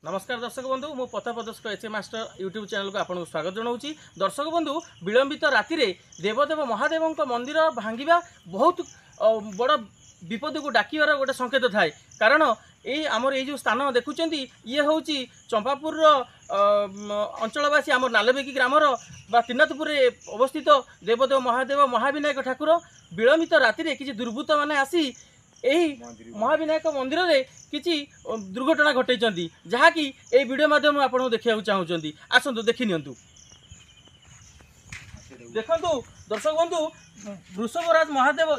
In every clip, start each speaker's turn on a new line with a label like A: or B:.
A: नमस्कार दर्शक बंधु मु पथ प्रदर्शक एचए मास्टर यूट्यूब चैनल को आपको स्वागत जनाऊँगी। दर्शक बंधु विलंबित राति देवदेव महादेव मंदिर भांगा बहुत बड़ विपद को डाकिबार गोटे संकेत थाए। कारण यही आमर ये जो स्थान देखुं ये हूँ चंपापुर अंचलवासी आम नालबेगी ग्रामर त्रिनाथपुर अवस्थित देवदेव महादेव महाविनायक ठाकुर विलंबित राति किसी दुर्बृत्त मैंने आसी यही महाविनायक मंदिर रे किसी दुर्घटना घटे जहाँकि ये वीडियो माध्यम आपको देखा चाहूँगी। आसतु देखी नियंतु। देखु दर्शक बंधु वृषभराज महादेव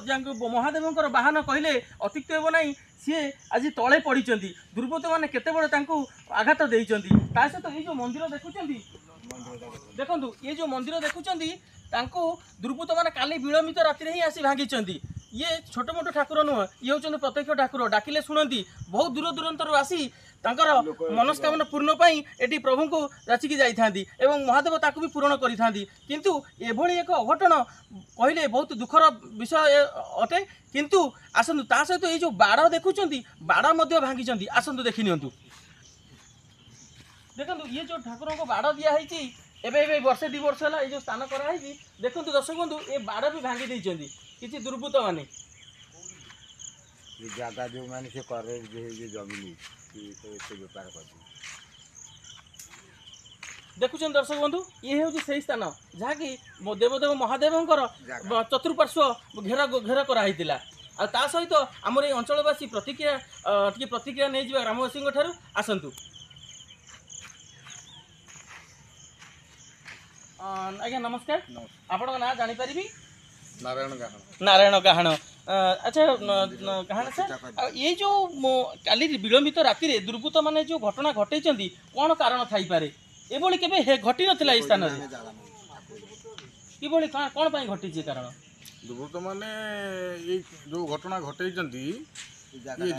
A: महादेव बाहन कहले अत्युक्त हो ना सी आज तले पड़ी दुर्बृत्त मैंने केते बड़े आघात देइचंती। ता सहित ये जो मंदिर देखुंती देखु ये जो मंदिर देखुंती दुर्बृत्त मैंने काली विलंबित राति ही आसी भांगी। ये छोट मोट ठाकुर नुह ये हूँ प्रत्यक्ष ठाकुर डाकिले शुणती बहुत दूर दूरांतर आसी तांकर मनस्कामना पूर्ण एटी प्रभु को जाचिकी जाइथांती एवं महादेव ताकू भी पूरण करिथांती। किंतु एभली एक अघटन कहले बहुत दुखर विषय अटे। किंतु आसतु ता सहित ये जो बाड़ देखुंती बाड़ भांगी। आसतु देखि नियंतु। देखु ये जो ठाकुर को बाड़ दिखाई एवं वर्षे 2 वर्ष है ये जो स्थान कराई देखो दर्शक बंधु ये बाड़ भी भांगी देइचंदी किसी दुर्बृत्त माने
B: जगह जो मैंने से करे जमीन बेपार कर
A: देखुन दर्शक बंधु ये हूँ से स्थान जहाँकि देवदेव महादेव चतुर्पार्श्व घेर घेर कराई आ सहित आमर ये अंचलवासी प्रतिक्रिया नहीं जा ग्रामवासी आसतु। आज्ञा नमस्कार आपण ना जापर नारायण गाहाण। अच्छा गाहाण सर ये जो काली विलंबित राति दुर्बृत्त माने जो घटना घटे कौन कारण थाई पारे एभली केबे घटी नथिला ए स्थान किभली कौन पाई घटी कारण
C: दुर्बृत्त माने ये जो घटना घटे ये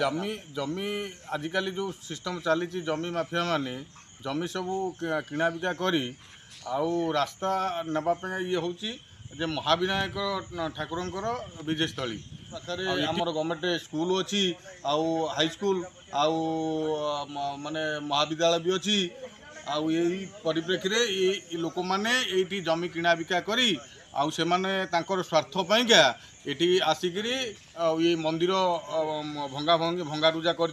C: जमी आजिकल जो सिस्टम चली जमी माफिया माने जमी सबू किणा बिका करी आउ रास्ता नापे ये हूँ जे महाविनायक ठाकुरंकर विजयस्थली पाखे आमर गवर्नमेंट स्कूल अच्छी आउ हाई स्कूल आउ माने महाविद्यालय भी अच्छी आउ यही परिप्रेक्षी ये लोक मैंने ये जमी किणा बिका करी आउ से माने तांकर स्वार्थ पाइका ये आसिकी ये मंदिर भंगा रुजा कर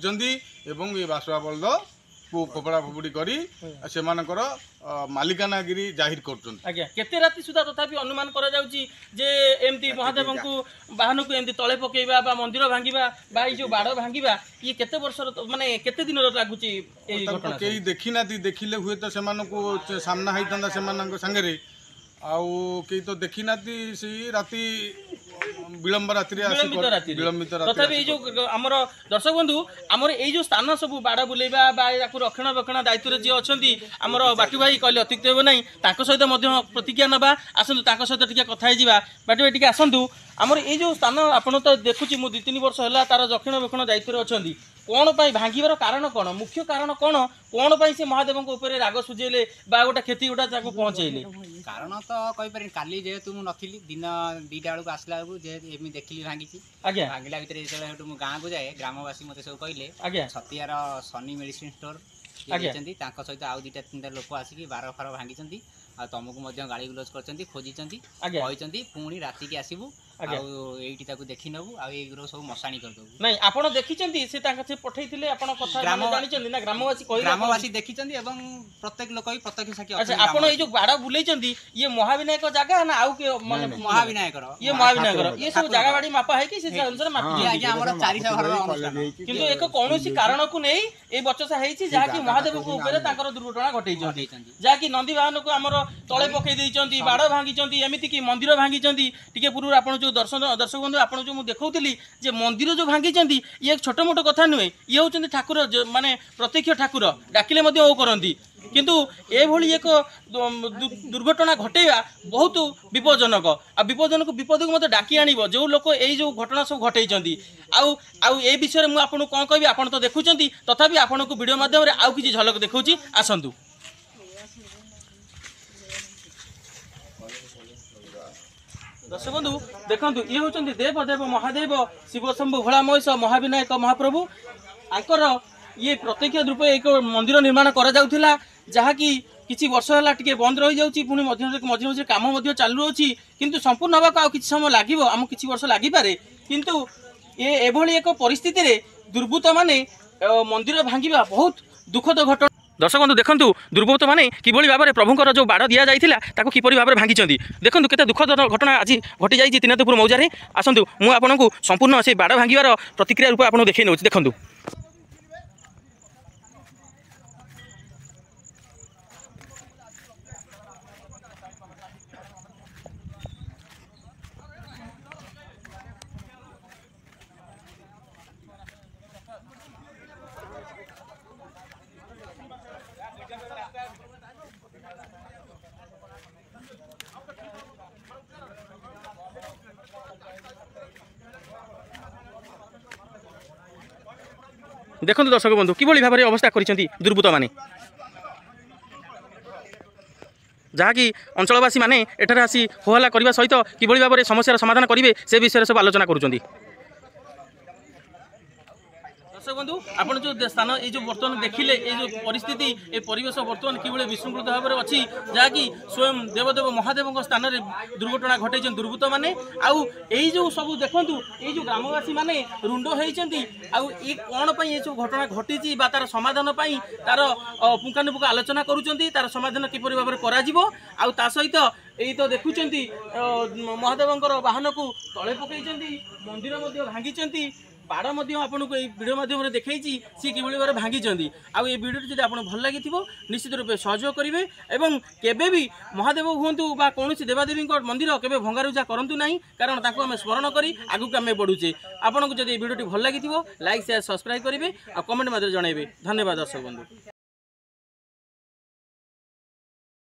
C: बासुआ बलद फोपड़ा फोपड़ी करी से मालिकानागिरी जाहिर कर
A: राति सुधा तथापि अनुमान करा जाउची जे एमती महादेव को बाहन को एमती तले पकेबा बा मंदिर भांगिबा बा ये जो बाड़ भांगिबा ये केते वर्ष माने केते दिन लागुची ए घटना
C: केही देखि नाती देखिले हुए तो से सामना होइतंदा से संगे आउ कई तो देखी नाती सी राति विलंब राति विलंबित
A: तथापि जो आमर दर्शक बंधु आमर ये जो स्थान सब बाड़ बुलेबा बा रक्षणाबेक्षण दायित्व जी अच्छी आमर बाटू भाई कहले अत्युक्त हो ना सहित प्रतिक्रिया नवा आसतु सहित टे कथा बाटू भाई टे आसतु आमर ये जो स्थान आपड़ तो देखुची मु 2-3 वर्ष है तार रक्षणाबेक्षण दायित्व अच्छा कौन पाई भांगिबार कारण कौन मुख्य कारण कौन पाई से महादेव ऊपर राग सुझेले बा गोटे क्षति गोटा पहुँचेले
D: कारण तो कहीपर काली जेहेतु मुझे नथी दिन 2टा बेलू आसला बेलू देखिली भांगी
A: आज्ञा
D: भांगला भितर जो गाँव को जाए ग्रामवासी मत सब कहले
A: आज्ञा
D: छतियार सनी मेडिसिन स्टोर सहित आउ 2-3 लोक आसिक बार फार भांगी तुमको गाड़ी गुलज कर खोजी कहते पुणी राति आसबू आईटी देखी नबू आउ सब मशाणी करदेबू
A: नहीं आप देखी से पठे ना
D: ग्रामवासी देखी प्रत्येक लोक ही प्रत्यक्ष साक्षी।
A: आप जो बाड़ बुले ये महाविनायक जगह ना आउ
D: महाविनायक
A: ये महाविनायक ये सब जगह बाड़ी मापा है कि से अनुसार मापी
D: 400 घर
A: किंतु एक कौन कारण को नहीं ये बचसा है जहाँकि महादेव को ऊपर दुर्घटना घटे जहाँकि नंदी वाहन को आमर तले पकई बाड़ भांगी एमती कि मंदिर भांगी टी पूर्व आप जो दर्शक बंधु आप जो देखी जे मंदिर जो भांगी ये छोट मोट कथा नुहे ये हूँ ठाकुर माने प्रत्यक्ष ठाकुर डाकिले ओ करती किंतु एभली एक दुर्घटना घटेगा बहुत विपज्जनक आ विपज्जनक विपद को मत डाकी आनिब जो लोक ये जो घटना सब घटे आउ ए विषय में आपको कौन कहि आप तो देखुं तथापि आपन को वीडियो माध्यम आउ किसी झलक देखा आसतु। दर्शक बंधु देखु ये हूँ देवदेव महादेव शिवशंभु भोला महेश महाविनायक महाप्रभु आंकर ये प्रत्यक्ष रूपे एक मंदिर निर्माण करा जाउथिला जहाँकि किछि वर्ष होला टिके बंद रही जाउची पुणी मझे मझे काम मध्य चालू अछि किंतु संपूर्ण होगा आ किछि समय लागिवो आम किछि वर्ष लागि पारे किंतु ये एभली एक परिस्थिति रे दुर्बृत्त माने मंदिर भांगिबा बहुत दुखद घटना। दर्शक बंधु देखंतु दुर्बृत्त माने किभली भाबरे प्रभुंकर जो बाड़ दिया जाइथिला ताको किपरि भाबरे भांगिचंदी देखंतु केते दुखद घटना आज घटी जाइछि तिनातपुर मौजारे। आसंतु मु आपनकु संपूर्ण से बाड़ भांगिबार प्रतिक्रिया रूप आपन देखै नउछि देखंतु। देखो दर्शक बंधु किभली भाव में अवस्था करिसेंती दुर्बृत्त माने जहाँकि अंचलवासी माने एठारे आसी होहल्ला करने सहित किभली भाव में समस्यार समाधान करेंगे से विषय सब आलोचना करुँच। दर्शक बंधु आपन जो स्थान ये जो बर्तमान देखिले ये जो परिस्थिति ये परिवेश बर्तमान किभली विशृंखलित भाव में अच्छी जहाँकि स्वयं देवदेव महादेव स्थान में दुर्घटना घटे दुर्बृत्त माने आउ यही जो सब देखंतु ये जो ग्रामवासी माने रुंड होती आउ ये कौन पर ये जो घटना घटी तार समाधान तार पुंखानुपुंख आलोचना करुँच तार समाधान किपरि भाव में करा आउ ता सहित यही तो देखुंट महादेवंकर वाहन को तले पकई मंदिर भांगी बाड़ आपको वीडियो माध्यम देखी सी कि भाव भांगी आउ ये वीडियो जब आप भल लगी निश्चित रूप सहयोग करेंगे और केबे भी महादेव हूँ बा कौन देवादेवी मंदिर केबे भंगारुजा करूँ ना कारण आम स्मरण कर आगू आम बढ़ुचे आपको जब वीडियो भल लगी लाइक शेयर सब्सक्राइब करेंगे और कमेंट माध्यम जनइबे। धन्यवाद दर्शक बंधु।